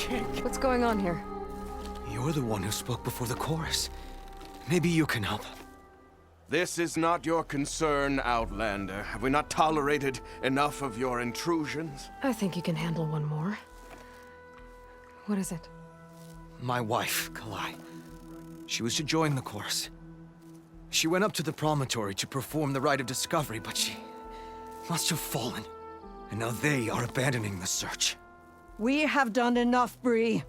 can't... What's going on here? You're the one who spoke before the chorus. Maybe you can help. This is not your concern, Outlander. Have we not tolerated enough of your intrusions? I think you can handle one more. What is it? My wife, Kalai. She was to join the chorus. She went up to the promontory to perform the rite of discovery, but she must have fallen. And now they are abandoning the search. We have done enough, Bree.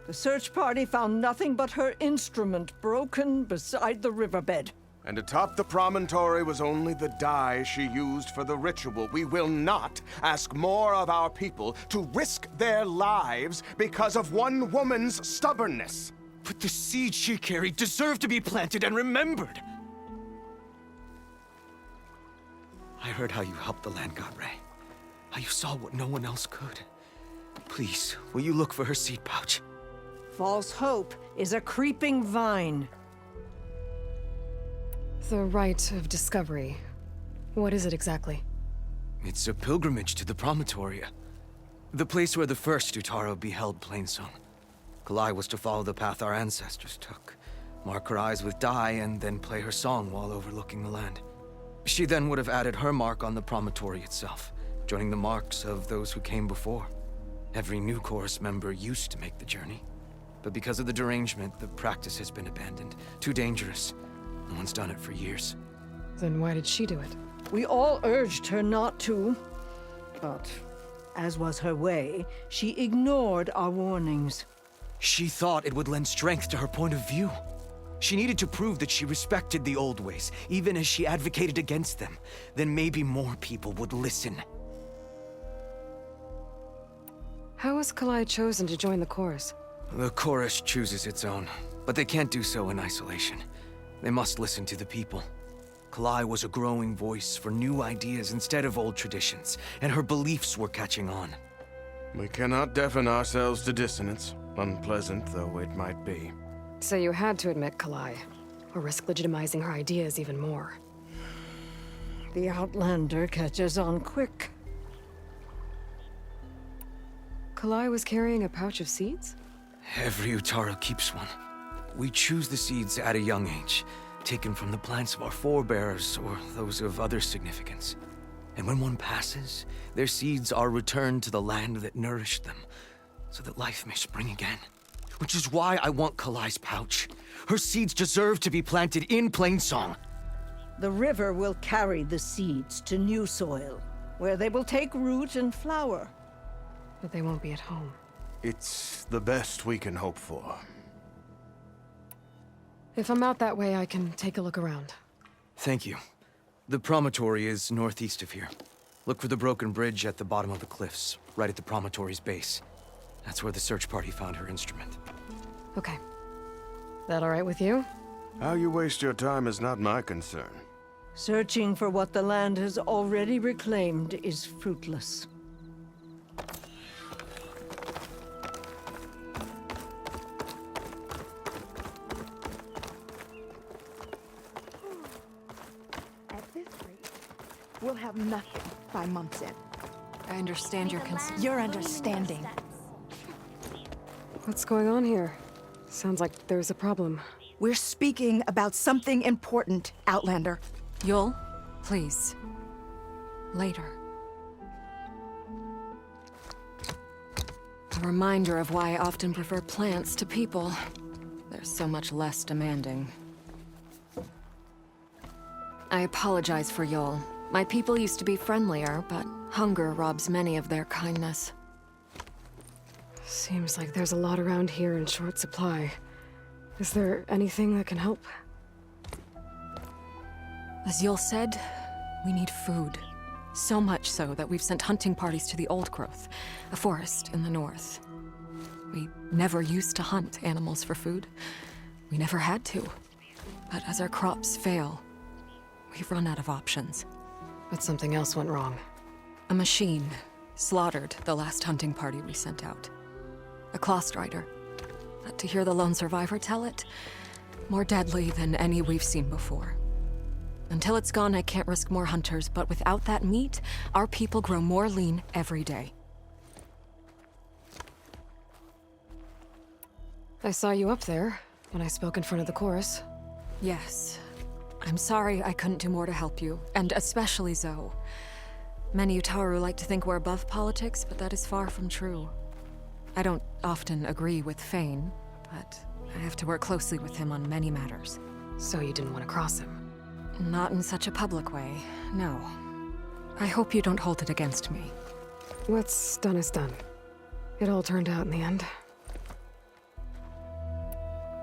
The search party found nothing but her instrument broken beside the riverbed. And atop the promontory was only the dye she used for the ritual. We will not ask more of our people to risk their lives because of one woman's stubbornness. But the seed she carried deserved to be planted and remembered. I heard how you helped the land god Ray. How you saw what no one else could. Please, will you look for her seed pouch? False hope is a creeping vine. The rite of discovery. What is it exactly? It's a pilgrimage to the promontory. The place where the first Utaro beheld Plainsong. Kalai was to follow the path our ancestors took. Mark her eyes with dye and then play her song while overlooking the land. She then would have added her mark on the promontory itself, joining the marks of those who came before. Every new chorus member used to make the journey. But because of the derangement, the practice has been abandoned. Too dangerous. No one's done it for years. Then why did she do it? We all urged her not to. But, as was her way, she ignored our warnings. She thought it would lend strength to her point of view. She needed to prove that she respected the old ways, even as she advocated against them. Then maybe more people would listen. How was Kalai chosen to join the chorus? The chorus chooses its own, but they can't do so in isolation. They must listen to the people. Kalai was a growing voice for new ideas instead of old traditions, and her beliefs were catching on. We cannot deafen ourselves to dissonance, unpleasant though it might be. So you had to admit Kalai, or risk legitimizing her ideas even more. The Outlander catches on quick. Kalai was carrying a pouch of seeds? Every Utaro keeps one. We choose the seeds at a young age, taken from the plants of our forebears or those of other significance. And when one passes, their seeds are returned to the land that nourished them, so that life may spring again. Which is why I want Kalai's pouch. Her seeds deserve to be planted in Plainsong. The river will carry the seeds to new soil, where they will take root and flower. But they won't be at home. It's the best we can hope for. If I'm out that way, I can take a look around. Thank you. The promontory is northeast of here. Look for the broken bridge at the bottom of the cliffs, right at the promontory's base. That's where the search party found her instrument. Okay. That all right with you? How you waste your time is not my concern. Searching for what the land has already reclaimed is fruitless. At this rate, we'll have nothing by month's end. I understand your concern. Your understanding. What's going on here? Sounds like there's a problem. We're speaking about something important, Outlander. Yul, please. Later. A reminder of why I often prefer plants to people. They're so much less demanding. I apologize for Yul. My people used to be friendlier, but hunger robs many of their kindness. Seems like there's a lot around here in short supply. Is there anything that can help? As Yul said, we need food. So much so that we've sent hunting parties to the Old Growth, a forest in the north. We never used to hunt animals for food. We never had to. But as our crops fail, we've run out of options. But something else went wrong. A machine slaughtered the last hunting party we sent out. A Clawstrider. But to hear the lone survivor tell it, more deadly than any we've seen before. Until it's gone, I can't risk more hunters, but without that meat, our people grow more lean every day. I saw you up there when I spoke in front of the chorus. Yes. I'm sorry I couldn't do more to help you, and especially Zoe. Many Utaru like to think we're above politics, but that is far from true. I don't often agree with Khane, but I have to work closely with him on many matters. So you didn't want to cross him? Not in such a public way, no. I hope you don't hold it against me. What's done is done. It all turned out in the end.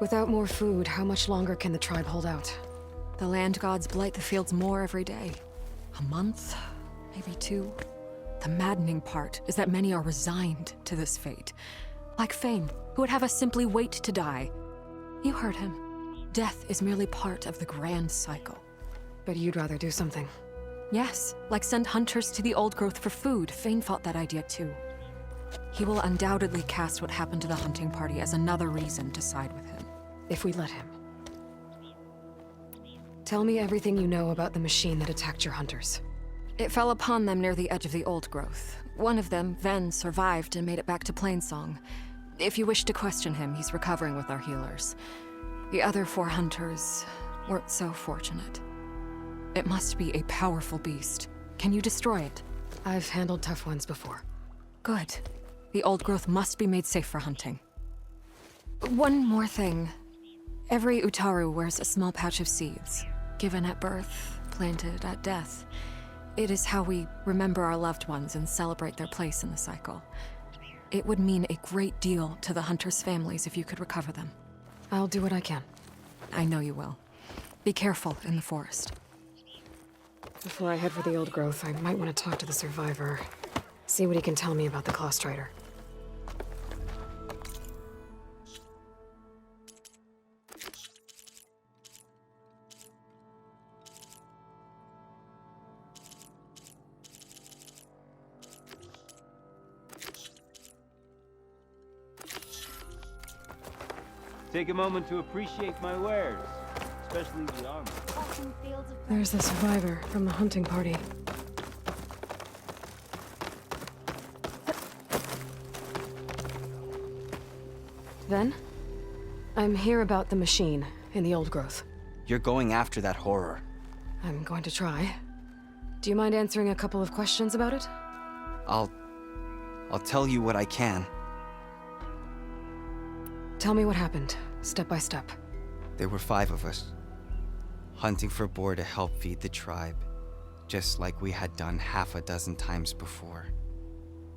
Without more food, how much longer can the tribe hold out? The land gods blight the fields more every day. A month? Maybe 2? The maddening part is that many are resigned to this fate. Like Khane, who would have us simply wait to die. You heard him. Death is merely part of the grand cycle. But you'd rather do something. Yes, like send hunters to the old growth for food. Khane fought that idea too. He will undoubtedly cast what happened to the hunting party as another reason to side with him. If we let him. Tell me everything you know about the machine that attacked your hunters. It fell upon them near the edge of the old growth. One of them, Ven, survived and made it back to Plainsong. If you wish to question him, he's recovering with our healers. The other 4 hunters weren't so fortunate. It must be a powerful beast. Can you destroy it? I've handled tough ones before. Good. The old growth must be made safe for hunting. One more thing. Every Utaru wears a small pouch of seeds, given at birth, planted at death. It is how we remember our loved ones and celebrate their place in the cycle. It would mean a great deal to the hunters' families if you could recover them. I'll do what I can. I know you will. Be careful in the forest. Before I head for the old growth, I might want to talk to the survivor. See what he can tell me about the Claw Strider. Take a moment to appreciate my wares, especially the armor. There's the survivor from the hunting party. Then? I'm here about the machine in the old growth. You're going after that horror. I'm going to try. Do you mind answering a couple of questions about it? I'll tell you what I can. Tell me what happened, step by step. There were 5 of us, hunting for boar to help feed the tribe, just like we had done half a dozen times before.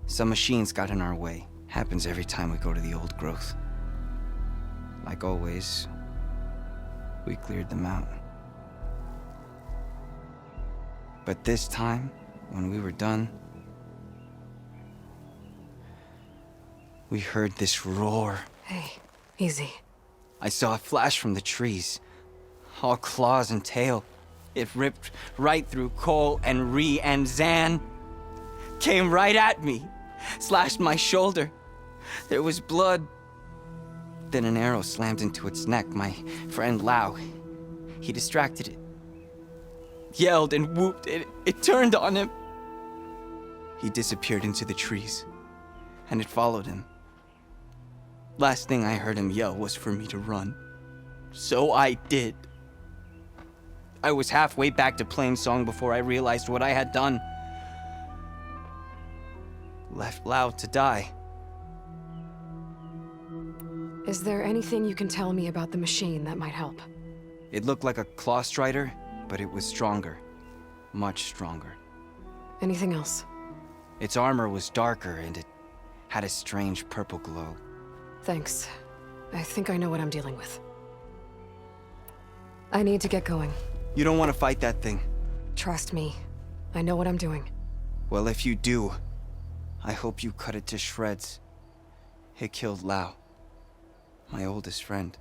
Some machines got in our way. Happens every time we go to the old growth. Like always, we cleared them out. But this time, when we were done, we heard this roar. Hey, easy. I saw a flash from the trees, all claws and tail. It ripped right through Cole and Ree and Zan. Came right at me, slashed my shoulder. There was blood. Then an arrow slammed into its neck. My friend Lau, he distracted it. Yelled and whooped. It turned on him. He disappeared into the trees, and it followed him. Last thing I heard him yell was for me to run. So I did. I was halfway back to Plainsong before I realized what I had done. Left Lau to die. Is there anything you can tell me about the machine that might help? It looked like a claw strider, but it was stronger. Much stronger. Anything else? Its armor was darker and it had a strange purple glow. Thanks. I think I know what I'm dealing with. I need to get going. You don't want to fight that thing. Trust me. I know what I'm doing. Well, if you do, I hope you cut it to shreds. It killed Lau, my oldest friend.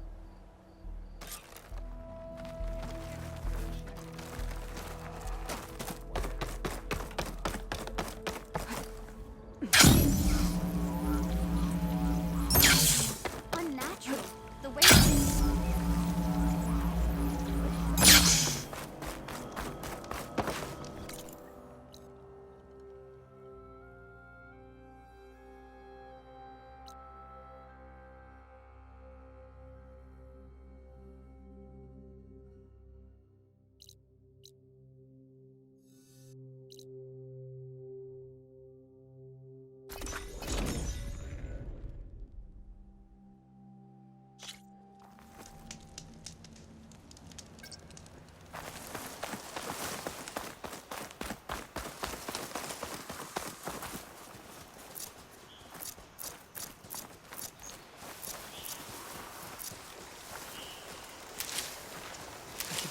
Unnatural. The way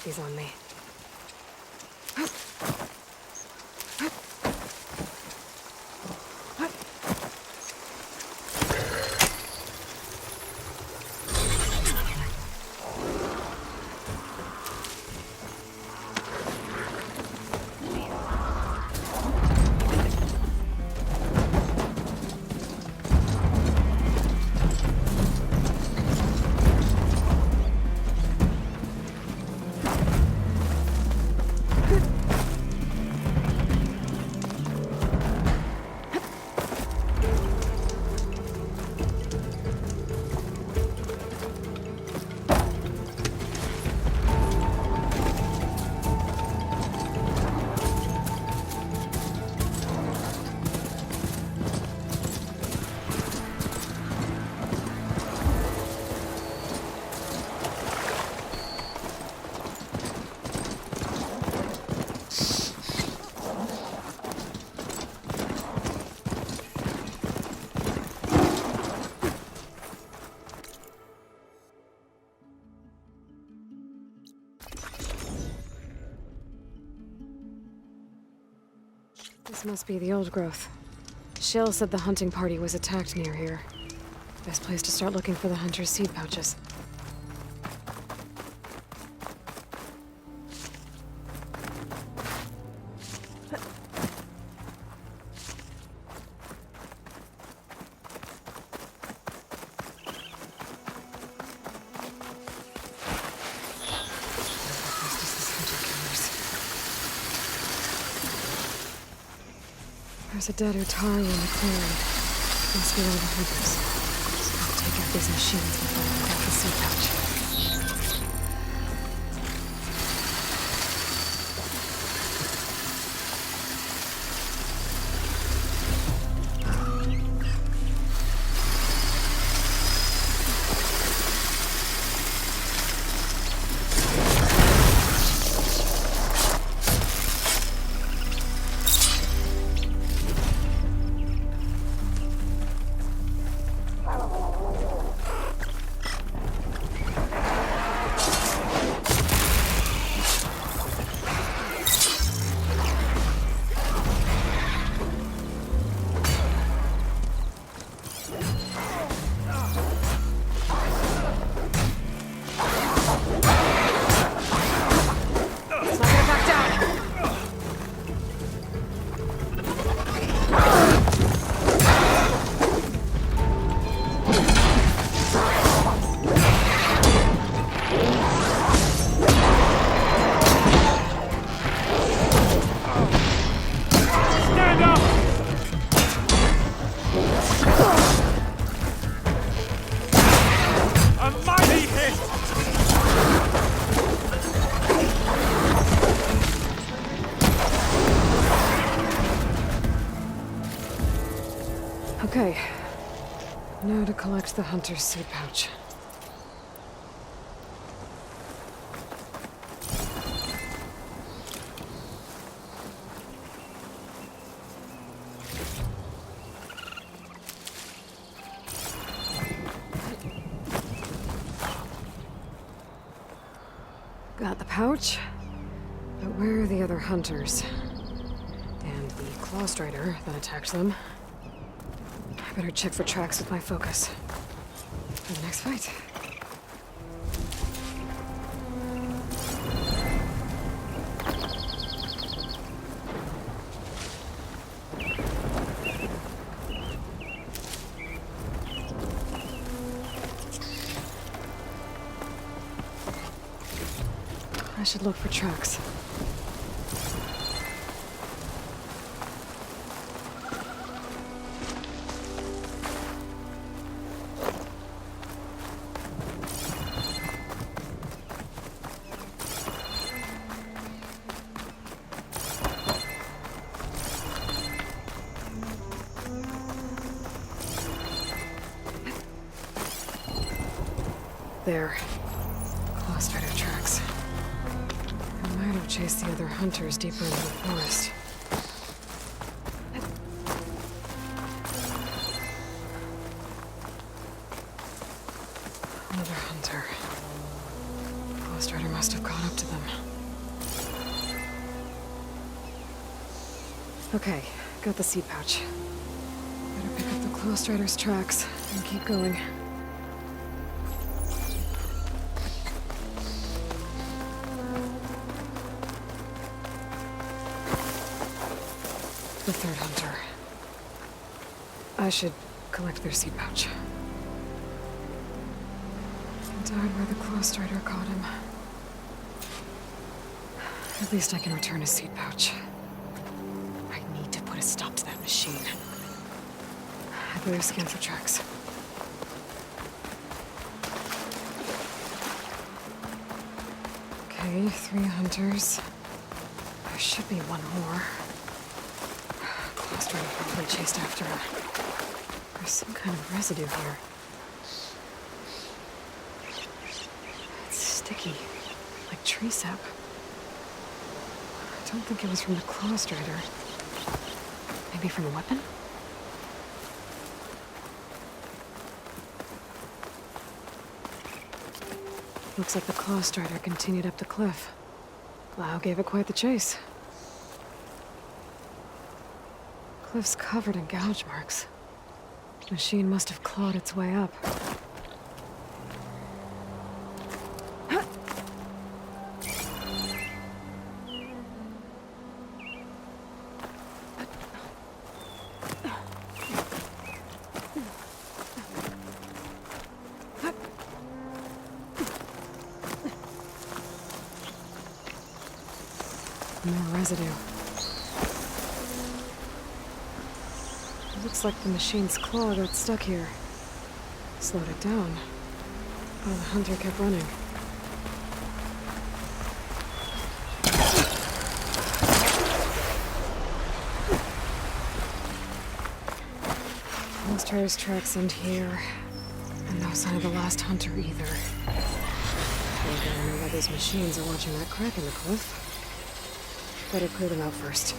keep these on me. This must be the old growth. Shell said the hunting party was attacked near here. Best place to start looking for the hunter's seed pouches. There's a dead Uthid in the clearing. Must be one of the hunters. I'll take out these machines before I grab the seed pouch. Okay. Now to collect the hunter's seed pouch. Got the pouch, but where are the other hunters? And the claw strider that attacked them? I better check for tracks with my focus. For the next fight. I should look for tracks. There. Claw strider tracks. I might have chased the other hunters deeper into the forest. Another hunter. Claw Strider must have caught up to them. Okay, got the seed pouch. Better pick up the Claw Strider's tracks and keep going. The third hunter. I should collect their seed pouch. He died where the Claw Strider caught him. At least I can return his seed pouch. I need to put a stop to that machine. I better scan for tracks. Okay, 3 hunters. There should be one more. Claw Strider probably chased after him. There's some kind of residue here. It's sticky, like tree sap. I don't think it was from the Claw Strider. Maybe from a weapon? Looks like the Claw Strider continued up the cliff. Lau gave it quite the chase. Cliff's covered in gouge marks. The machine must have clawed its way up. More residue. It looks like the machine's claw got stuck here. Slowed it down. While the hunter kept running. Claw Strider's tracks end here. And no sign of the last hunter either. I don't know why those machines are watching that crack in the cliff. Better clear them out first.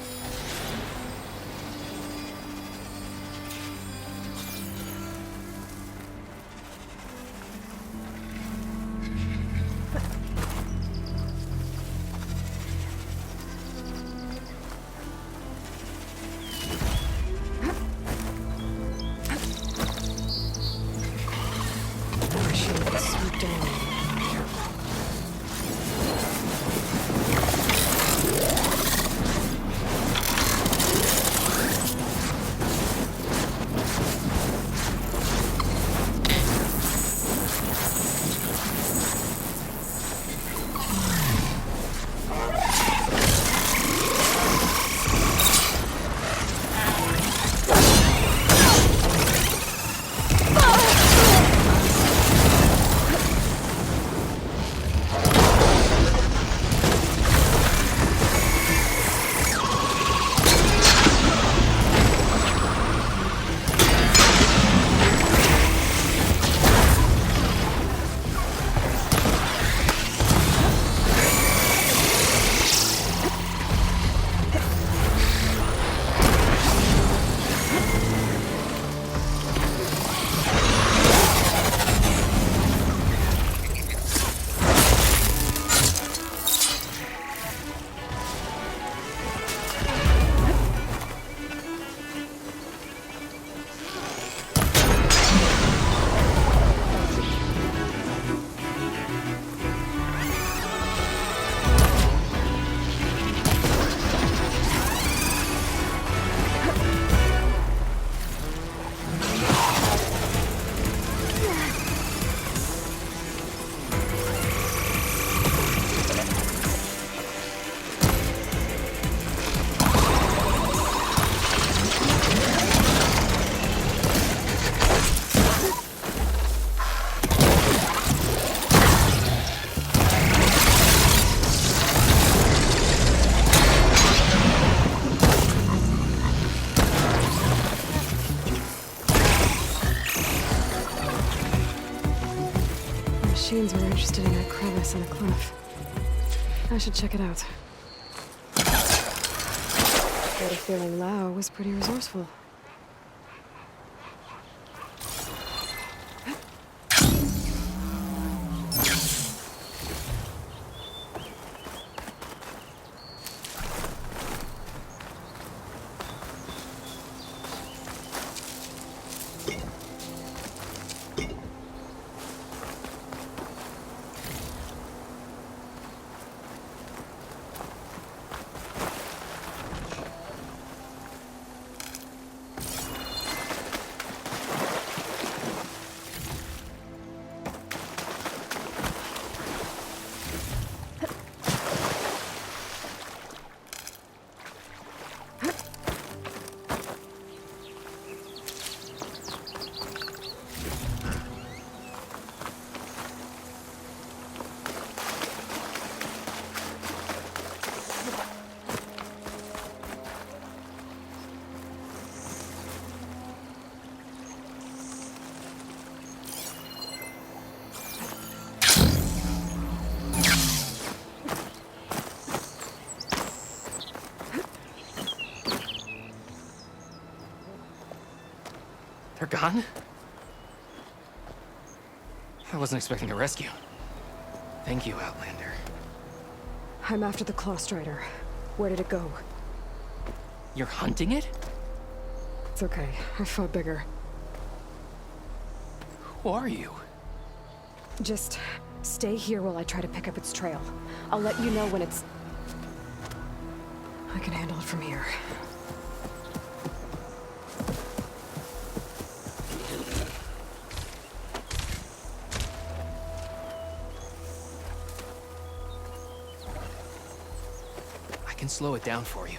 Machines were interested in that crevice on the cliff. I should check it out. Got a feeling Lau was pretty resourceful. They're gone? I wasn't expecting a rescue. Thank you, Outlander. I'm after the Claw Strider. Where did it go? You're hunting it? It's okay. I fought bigger. Who are you? Just stay here while I try to pick up its trail. I'll let you know when it's... I can handle it from here. I can slow it down for you.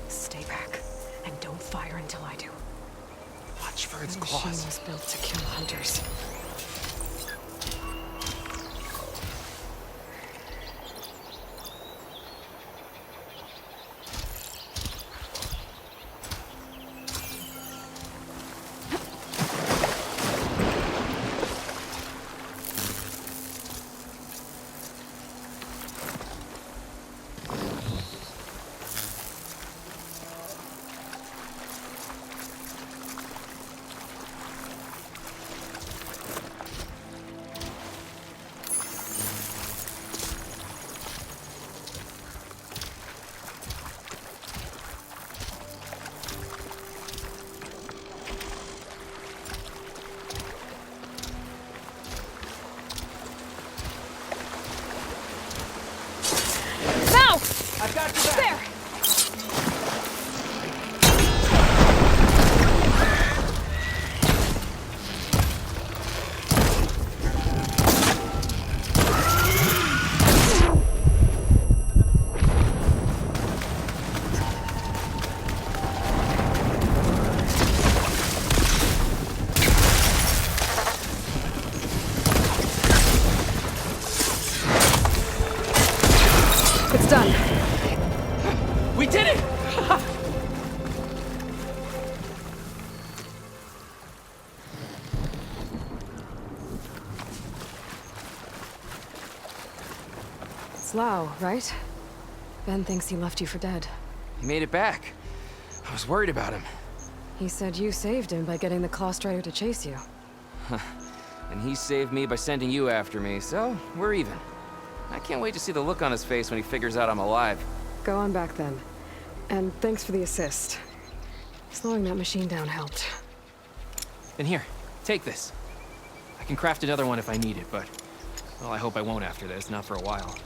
Stay back, and don't fire until I do. Watch for its The machine claws. was built to kill hunters. I've got you back. There! It's done. We did it! It's Lau, right? Ben thinks he left you for dead. He made it back. I was worried about him. He said you saved him by getting the Claw Strider to chase you. And he saved me by sending you after me, so we're even. I can't wait to see the look on his face when he figures out I'm alive. Go on back then. And thanks for the assist. Slowing that machine down helped. And here, take this. I can craft another one if I need it, but... well, I hope I won't after this, not for a while.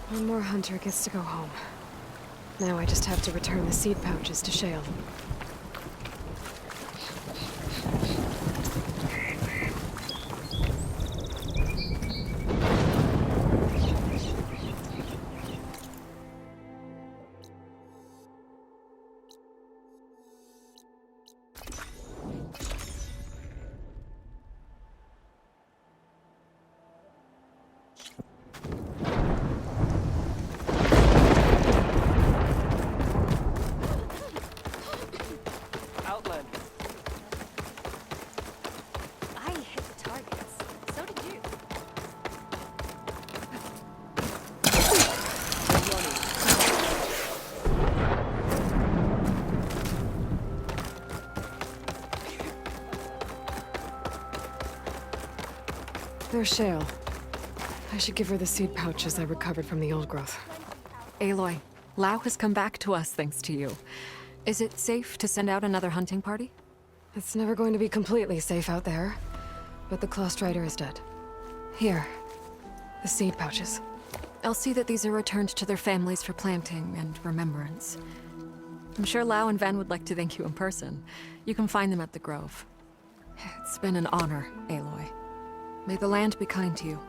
One more hunter gets to go home. Now I just have to return the seed pouches to Shale. There's Shale. I should give her the seed pouches I recovered from the old growth. Aloy, Lau has come back to us thanks to you. Is it safe to send out another hunting party? It's never going to be completely safe out there, but the Claw Strider is dead. Here, the seed pouches. I'll see that these are returned to their families for planting and remembrance. I'm sure Lau and Van would like to thank you in person. You can find them at the Grove. It's been an honor, Aloy. May the land be kind to you.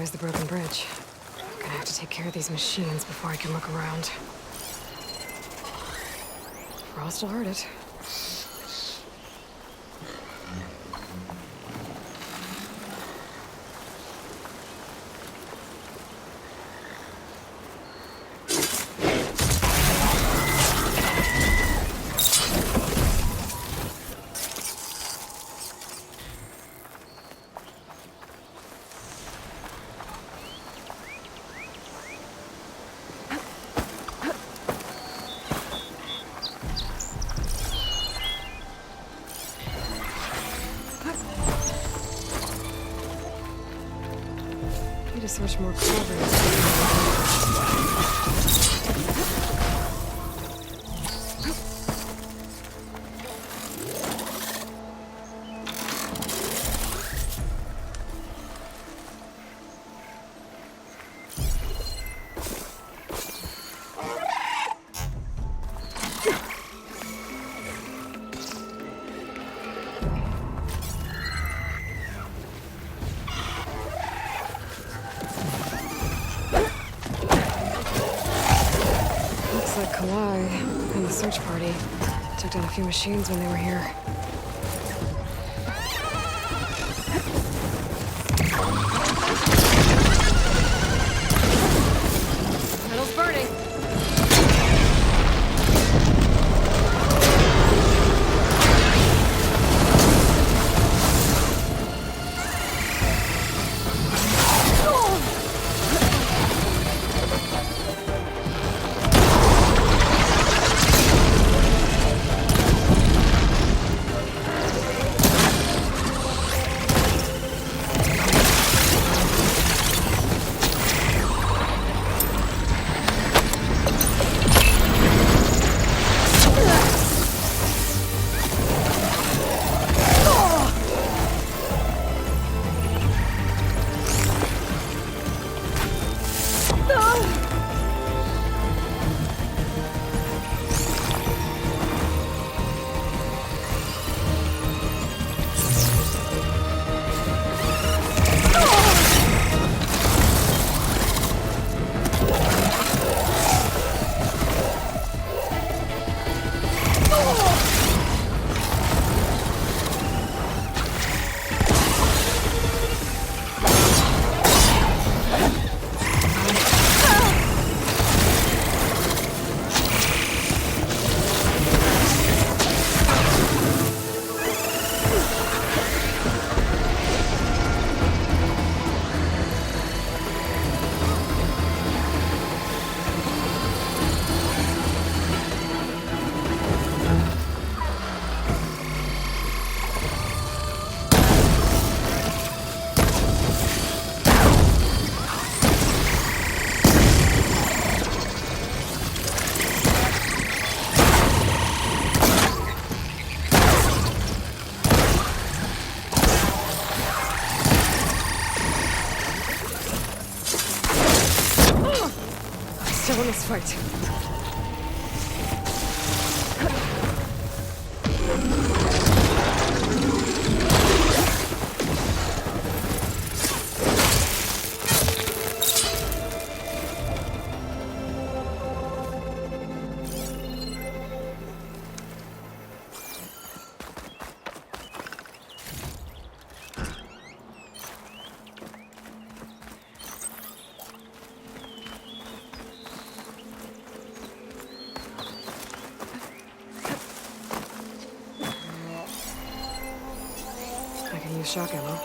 there's the broken bridge. Gonna have to take care of these machines before I can look around. Varl still heard it. Need to search more clovers. And the search party took down a few machines when they were here. Metal's burning. Still in this fight. Shock ammo.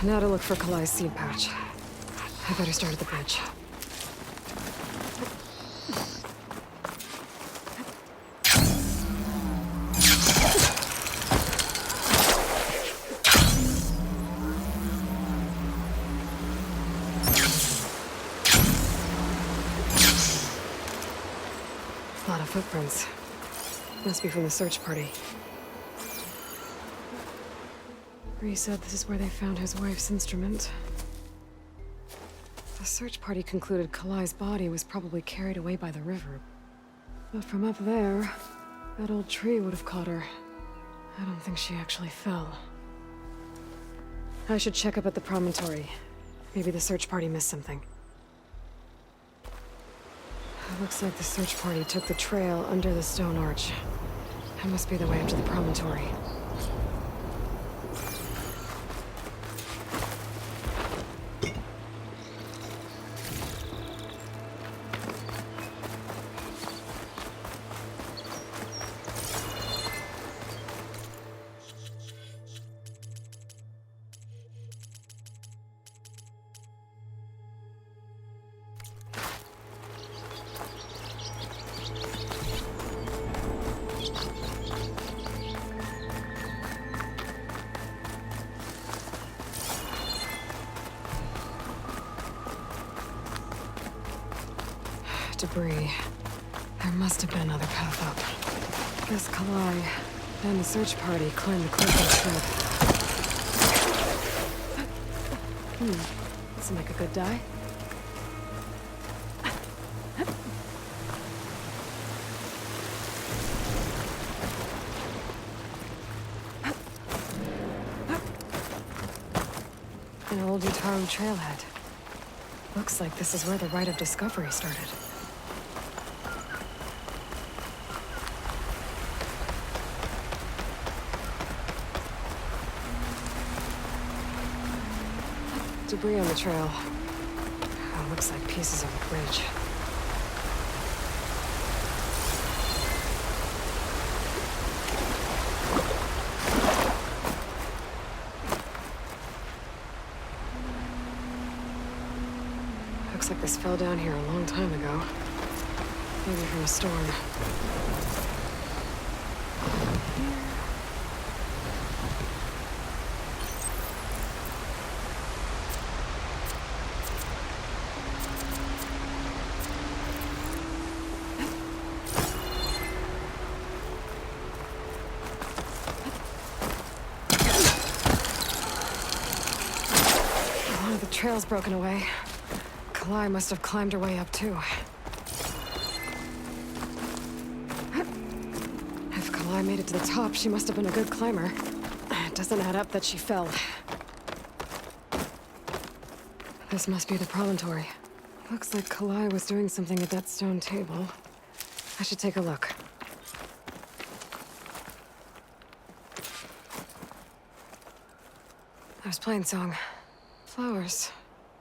Now to look for Kalai's seed pouch. I better start at the bridge. A lot of footprints. Must be from the search party. Bree said this is where they found his wife's instrument. The search party concluded Kalai's body was probably carried away by the river. But from up there, that old tree would have caught her. I don't think she actually fell. I should check up at the promontory. Maybe the search party missed something. It looks like the search party took the trail under the stone arch. That must be the way up to the promontory. Debris. There must have been another path up. Guess Kalai and the search party climbed the cliff instead. This'll make a good die. An old Hekarro trailhead. Looks like this is where the Rite of Discovery started. Debris on the trail. Oh, looks like pieces of a bridge. Looks like this fell down here a long time ago. Maybe from a storm. Trail's broken away. Kalai must have climbed her way up too. If Kalai made it to the top, she must have been a good climber. It doesn't add up that she fell. This must be the promontory. Looks like Kalai was doing something at that stone table. I should take a look. I was playing song. Flowers,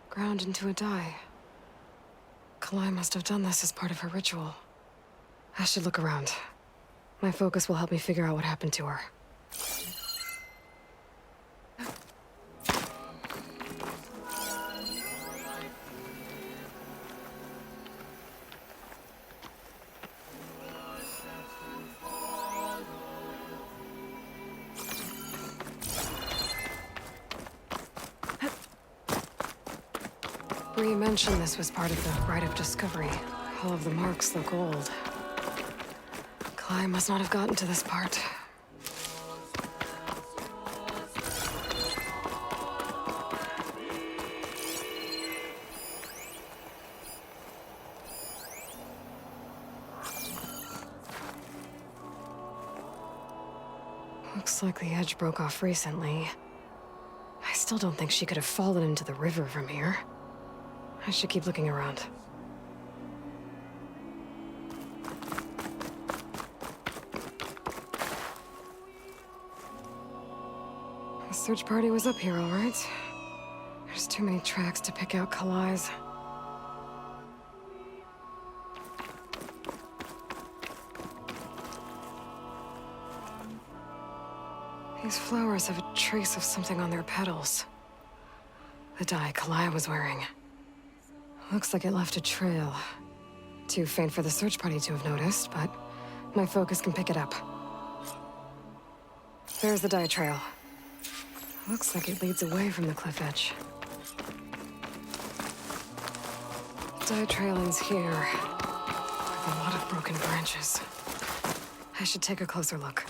ground into a dye. Kalai must have done this as part of her ritual. I should look around. My focus will help me figure out what happened to her. Bree mentioned this was part of the Rite of Discovery. All of the marks look old. Kalai must not have gotten to this part. Looks like the edge broke off recently. I still don't think she could have fallen into the river from here. I should keep looking around. The search party was up here, all right. There's too many tracks to pick out Kalai's. These flowers have a trace of something on their petals. The dye Kalai was wearing. Looks like it left a trail. Too faint for the search party to have noticed, but my focus can pick it up. There's the dye trail. Looks like it leads away from the cliff edge. Dye trail ends here, with a lot of broken branches. I should take a closer look.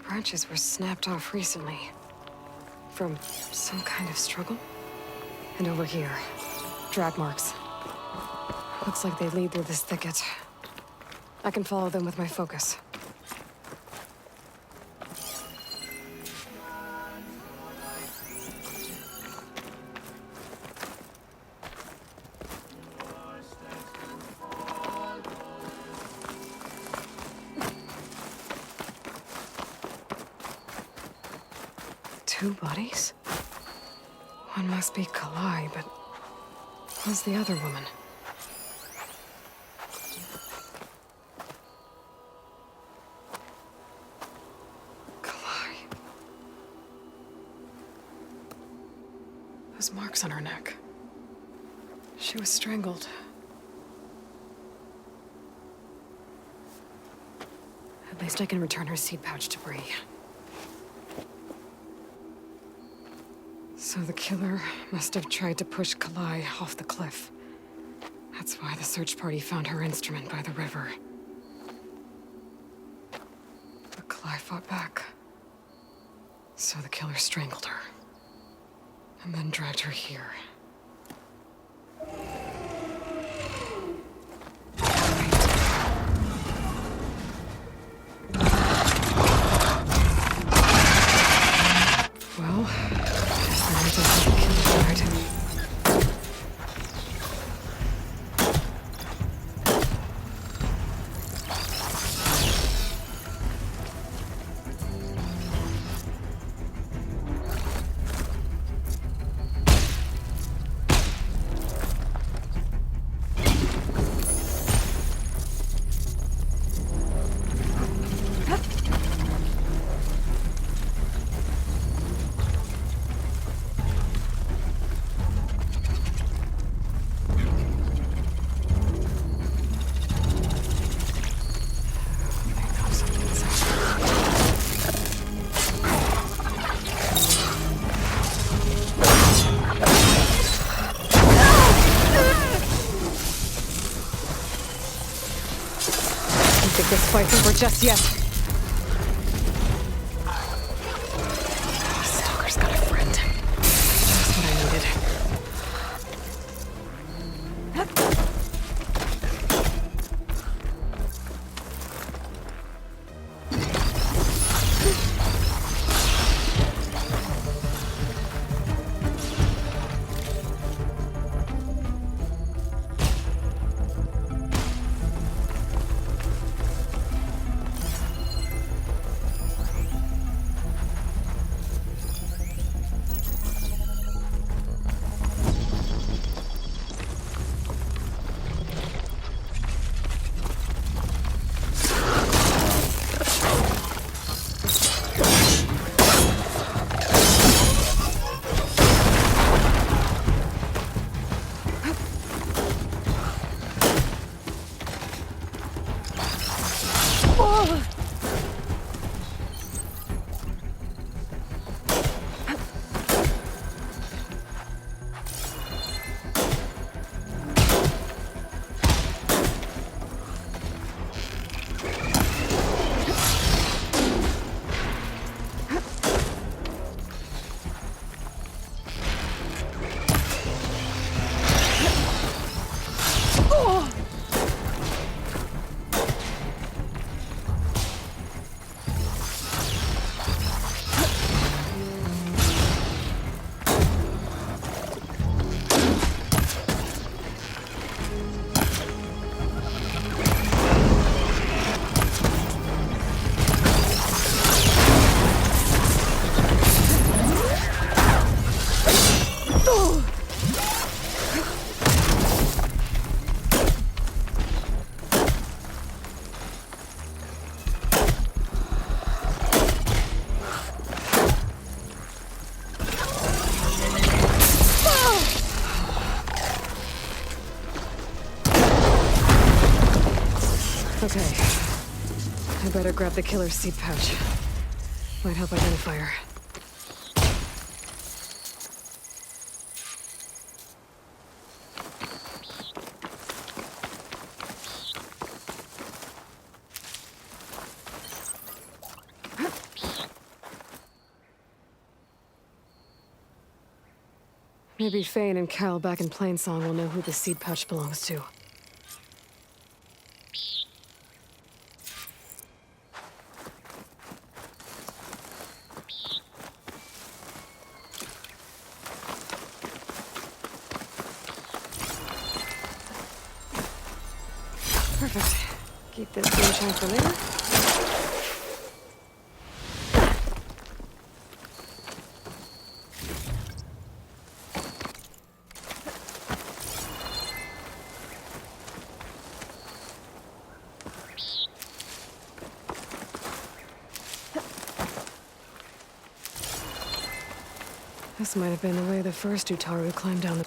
Branches were snapped off recently. From some kind of struggle. And over here, drag marks. Looks like they lead through this thicket. I can follow them with my focus. Two bodies? One must be Kalai, but who's the other woman? Kalai. Those marks on her neck. She was strangled. At least I can return her seed pouch to Bree. So the killer must have tried to push Kalai off the cliff. That's why the search party found her instrument by the river. But Kalai fought back. So the killer strangled her. And then dragged her here. Well, I just have to kill the item. This fight's over just yet. Stalker's got a friend. Just what I needed. Okay. I better grab the killer's seed pouch. Might help identify her. Maybe Khane and Cal back in Plainsong will know who the seed pouch belongs to. Perfect. Keep this sunshine for later. This might have been the way the first Utaru climbed down the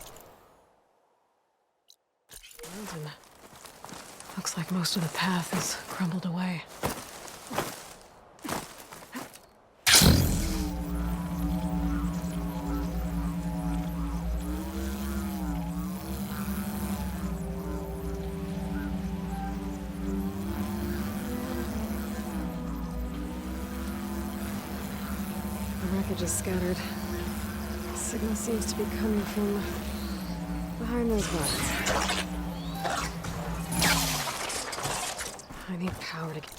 mountain. Looks like most of the path has crumbled away. The wreckage is scattered. The signal seems to be coming from behind those rocks. I need power to get...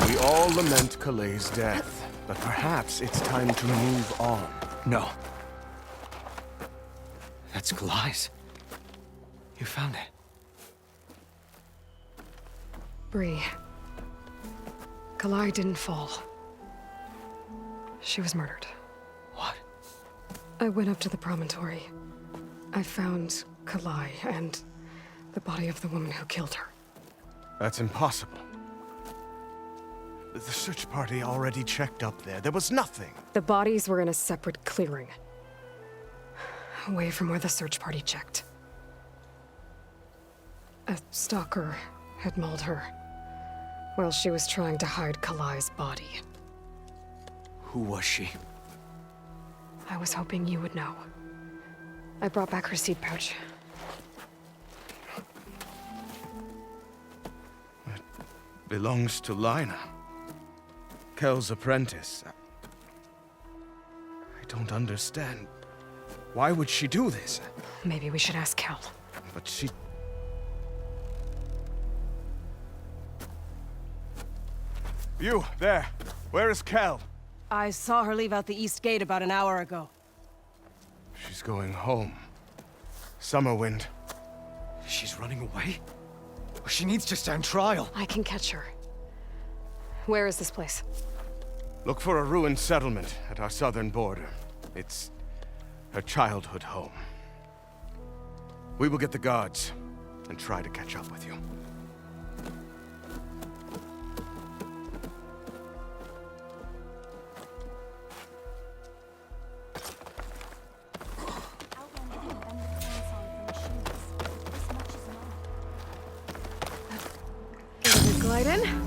We all lament Kalei's death, but perhaps it's time to move on. No. That's Kalai's. You found it. Bree. Kalai didn't fall. She was murdered. What? I went up to the promontory. I found Kalai and the body of the woman who killed her. That's impossible. The search party already checked up there. There was nothing. The bodies were in a separate clearing. Away from where the search party checked. A stalker had mauled her while she was trying to hide Kalai's body. Who was she? I was hoping you would know. I brought back her seed pouch. It belongs to Lina. Kel's apprentice. I don't understand. Why would she do this? Maybe we should ask Kel. But she... You, there. Where is Kel? I saw her leave out the east gate about an hour ago. She's going home. Summerwind. She's running away? She needs to stand trial. I can catch her. Where is this place? Look for a ruined settlement at our southern border. It's her childhood home. We will get the guards and try to catch up with you. Get a good glide in.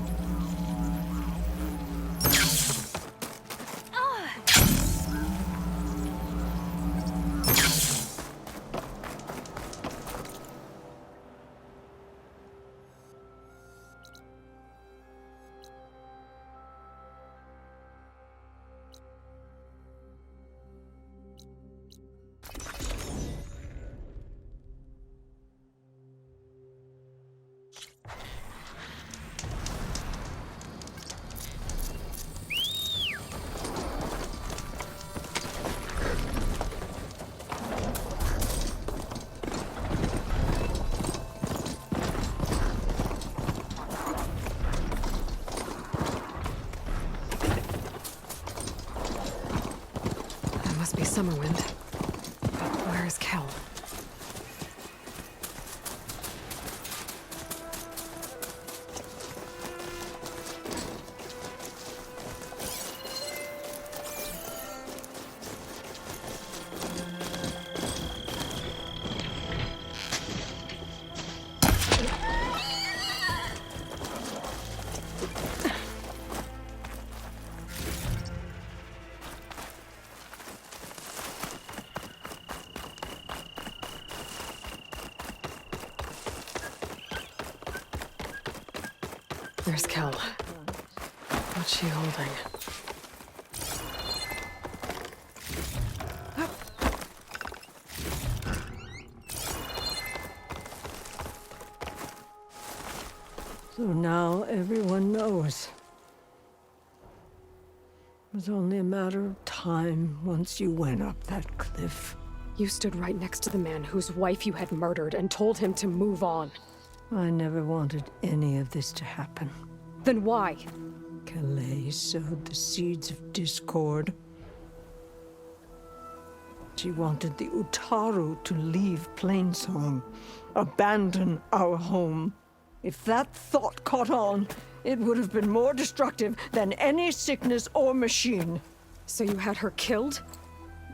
Where's Kel? What's she holding? So now everyone knows. It was only a matter of time once you went up that cliff. You stood right next to the man whose wife you had murdered and told him to move on. I never wanted any of this to happen. Then why? Calais sowed the seeds of discord. She wanted the Utaru to leave Plainsong, abandon our home. If that thought caught on, it would have been more destructive than any sickness or machine. So you had her killed?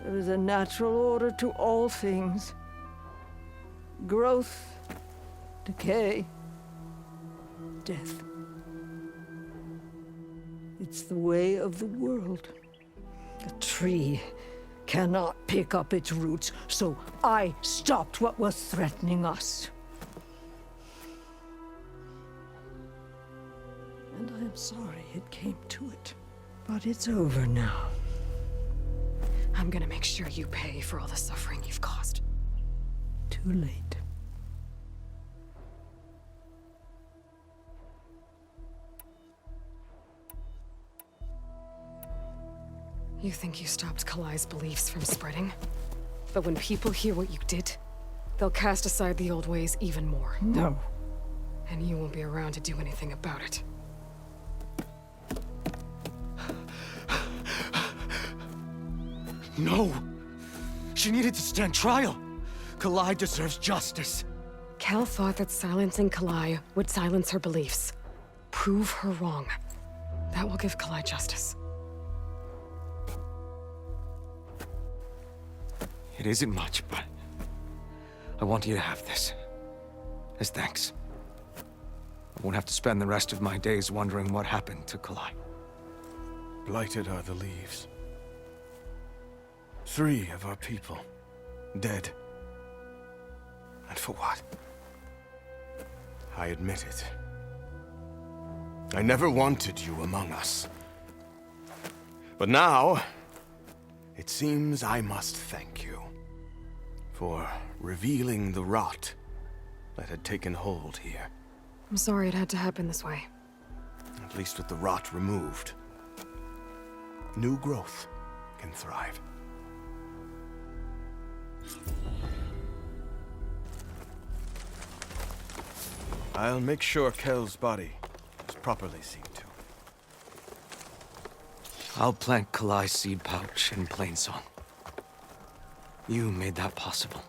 There is a natural order to all things. Growth, decay, death. It's the way of the world. A tree cannot pick up its roots, so I stopped what was threatening us. And I am sorry it came to it. But it's over now. I'm gonna make sure you pay for all the suffering you've caused. Too late. You think you stopped Kalai's beliefs from spreading? But when people hear what you did, they'll cast aside the old ways even more. No. And you won't be around to do anything about it. No! She needed to stand trial! Kalai deserves justice. Kel thought that silencing Kalai would silence her beliefs. Prove her wrong. That will give Kalai justice. It isn't much, but I want you to have this. As thanks. I won't have to spend the rest of my days wondering what happened to Kalai. Blighted are the leaves. 3 of our people, dead. And for what? I admit it. I never wanted you among us. But now, it seems I must thank you for revealing the rot that had taken hold here. I'm sorry it had to happen this way. At least with the rot removed, new growth can thrive. I'll make sure Kel's body is properly seen to. I'll plant Kalai's seed pouch in Plainsong. You made that possible.